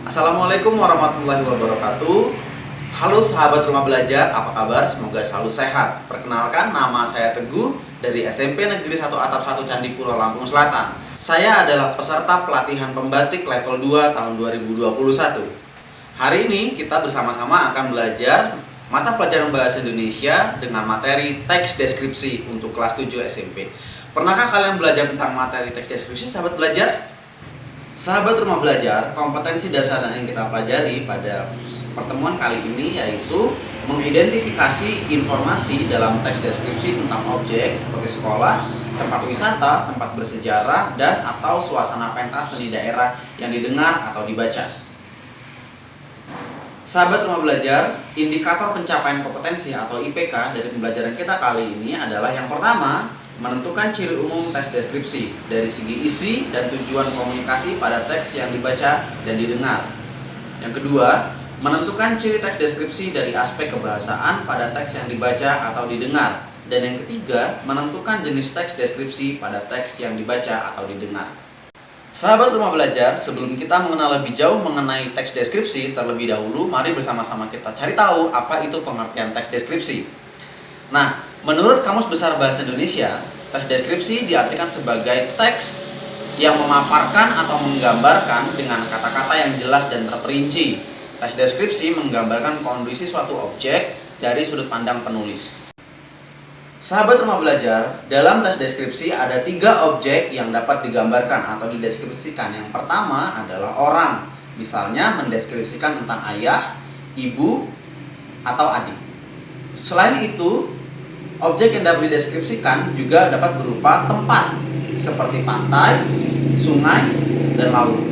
Assalamualaikum warahmatullahi wabarakatuh. Halo sahabat rumah belajar, apa kabar? Semoga selalu sehat. Perkenalkan, nama saya Teguh dari SMP Negeri 1 Atap 1 Candipuro, Lampung Selatan. Saya adalah peserta pelatihan pembatik level 2 tahun 2021. Hari ini kita bersama-sama akan belajar mata pelajaran bahasa Indonesia dengan materi teks deskripsi untuk kelas 7 SMP. Pernahkah kalian belajar tentang materi teks deskripsi, sahabat belajar? Sahabat rumah belajar, kompetensi dasar yang kita pelajari pada pertemuan kali ini yaitu mengidentifikasi informasi dalam teks deskripsi tentang objek seperti sekolah, tempat wisata, tempat bersejarah, dan atau suasana pentas seni daerah yang didengar atau dibaca. Sahabat rumah belajar, indikator pencapaian kompetensi atau IPK dari pembelajaran kita kali ini adalah yang pertama, menentukan ciri umum teks deskripsi dari segi isi dan tujuan komunikasi pada teks yang dibaca dan didengar. Yang kedua, menentukan ciri teks deskripsi dari aspek kebahasaan pada teks yang dibaca atau didengar. Dan yang ketiga, menentukan jenis teks deskripsi pada teks yang dibaca atau didengar. Sahabat rumah belajar, sebelum kita mengenal lebih jauh mengenai teks deskripsi, terlebih dahulu mari bersama-sama kita cari tahu apa itu pengertian teks deskripsi. Nah, menurut Kamus Besar Bahasa Indonesia, teks deskripsi diartikan sebagai teks yang memaparkan atau menggambarkan dengan kata-kata yang jelas dan terperinci. Teks deskripsi menggambarkan kondisi suatu objek dari sudut pandang penulis. Sahabat rumah belajar, dalam teks deskripsi ada 3 objek yang dapat digambarkan atau dideskripsikan. Yang pertama adalah orang, misalnya mendeskripsikan tentang ayah, ibu, atau adik. Selain itu, objek yang dapat dideskripsikan juga dapat berupa tempat, seperti pantai, sungai, dan laut.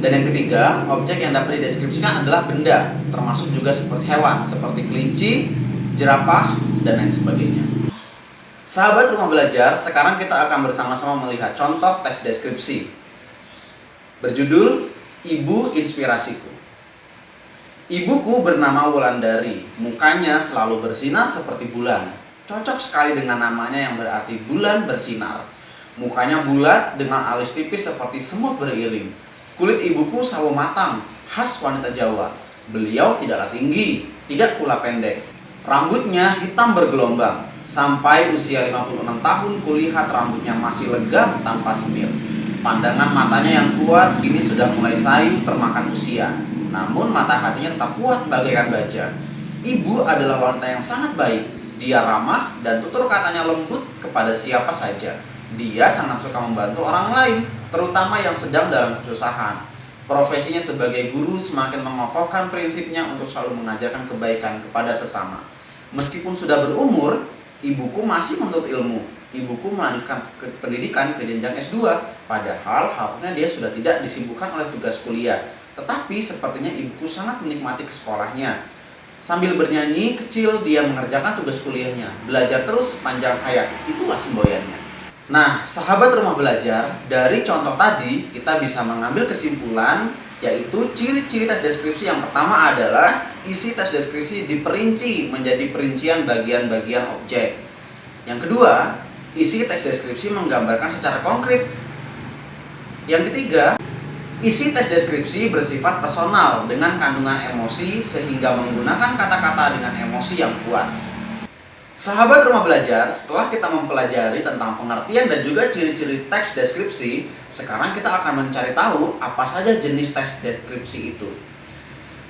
Dan yang ketiga, objek yang dapat dideskripsikan adalah benda, termasuk juga seperti hewan, seperti kelinci, jerapah, dan lain sebagainya. Sahabat rumah belajar, sekarang kita akan bersama-sama melihat contoh teks deskripsi. Berjudul, Ibu Inspirasiku. Ibuku bernama Wulandari, mukanya selalu bersinar seperti bulan. Cocok sekali dengan namanya yang berarti bulan bersinar. Mukanya bulat dengan alis tipis seperti semut beriring. Kulit ibuku sawo matang, khas wanita Jawa. Beliau tidaklah tinggi, tidak pula pendek. Rambutnya hitam bergelombang. Sampai usia 56 tahun kulihat rambutnya masih legam tanpa semir. Pandangan matanya yang kuat kini sudah mulai sayu termakan usia. Namun mata hatinya tetap kuat bagaikan baja. Ibu adalah wanita yang sangat baik. Dia ramah dan tutur katanya lembut kepada siapa saja. Dia sangat suka membantu orang lain, terutama yang sedang dalam kesusahan. Profesinya sebagai guru semakin mengokohkan prinsipnya untuk selalu mengajarkan kebaikan kepada sesama. Meskipun sudah berumur, ibuku masih menuntut ilmu. Ibuku melanjutkan pendidikan ke jenjang S2, padahal harusnya dia sudah tidak disibukkan oleh tugas kuliah. Tetapi sepertinya ibuku sangat menikmati ke sekolahnya. Sambil bernyanyi kecil, dia mengerjakan tugas kuliahnya. Belajar terus sepanjang hayat, itulah semboyannya. Nah, sahabat rumah belajar, dari contoh tadi kita bisa mengambil kesimpulan, yaitu ciri-ciri teks deskripsi yang pertama adalah isi teks deskripsi diperinci menjadi perincian bagian-bagian objek. Yang kedua, isi teks deskripsi menggambarkan secara konkret. Yang ketiga, isi teks deskripsi bersifat personal dengan kandungan emosi sehingga menggunakan kata-kata dengan emosi yang kuat. Sahabat rumah belajar, setelah kita mempelajari tentang pengertian dan juga ciri-ciri teks deskripsi, sekarang kita akan mencari tahu apa saja jenis teks deskripsi itu.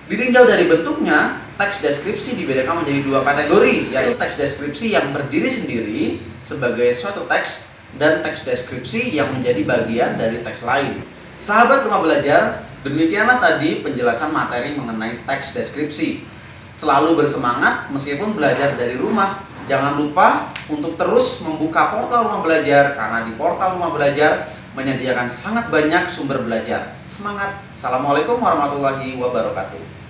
Ditinjau dari bentuknya, teks deskripsi dibedakan menjadi 2 kategori, yaitu teks deskripsi yang berdiri sendiri sebagai suatu teks dan teks deskripsi yang menjadi bagian dari teks lain. Sahabat rumah belajar, demikianlah tadi penjelasan materi mengenai teks deskripsi. Selalu bersemangat meskipun belajar dari rumah. Jangan lupa untuk terus membuka portal rumah belajar, karena di portal rumah belajar menyediakan sangat banyak sumber belajar. Semangat! Assalamualaikum warahmatullahi wabarakatuh.